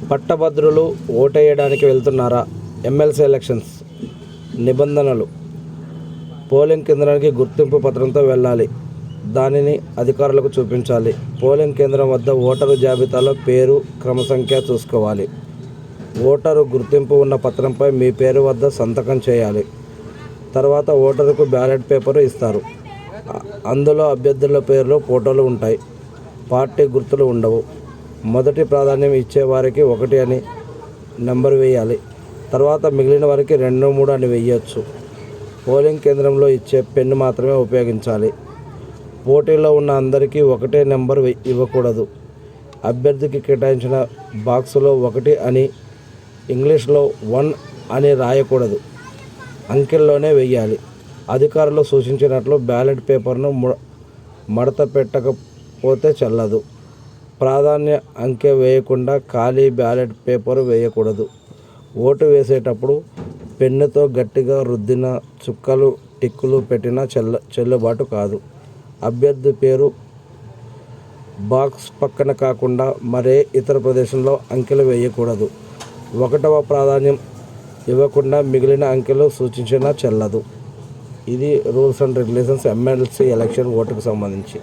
పట్టభద్రులు ఓటేయడానికి వెళ్తున్నారా? MLC elections నిబంధనలు. Polling కేంద్రానికి గుర్తింపు పత్రంతో వెళ్ళాలి. దానిని అధికారులకు చూపించాలి. పోలింగ్ కేంద్రం వద్ద ఓటరు జాబితాలో పేరు, క్రమ సంఖ్య చూసుకోవాలి. ఓటరు గుర్తింపు ఉన్న పత్రంపై మీ పేరు వద్ద సంతకం చేయాలి. తర్వాత ఓటరుకు బ్యాలెట్ పేపరు ఇస్తారు. అందులో అభ్యర్థుల పేర్లు, ఫోటోలు ఉంటాయి. పార్టీ గుర్తులు ఉండవు. మొదటి ప్రాధాన్యం ఇచ్చే వారికి 1 అని నెంబర్ వేయాలి. తర్వాత మిగిలిన వారికి 2, 3 అని వేయవచ్చు. పోలింగ్ కేంద్రంలో ఇచ్చే పెన్ను మాత్రమే ఉపయోగించాలి. పోటీలో ఉన్న అందరికీ ఒకటే నెంబర్ ఇవ్వకూడదు. అభ్యర్థికి కేటాయించిన బాక్సులో 1 అని, ఇంగ్లీష్లో 1 అని రాయకూడదు. అంకెల్లోనే వేయాలి. అధికారులు సూచించినట్లు బ్యాలెట్ పేపర్ను మడత పెట్టకపోతే చెల్లదు. ప్రాధాన్య అంకె వేయకుండా ఖాళీ బ్యాలెట్ పేపర్ వేయకూడదు. ఓటు వేసేటప్పుడు పెన్నుతో గట్టిగా రుద్దిన, చుక్కలు, టిక్కులు పెట్టినా చెల్లుబాటు కాదు. అభ్యర్థి పేరు బాక్స్ పక్కన కాకుండా మరే ఇతర ప్రదేశంలో అంకెలు వేయకూడదు. 1వ ప్రాధాన్యం ఇవ్వకుండా మిగిలిన అంకెలు సూచించినా చెల్లదు. ఇది rules and regulations MLC election ఓటుకు సంబంధించి.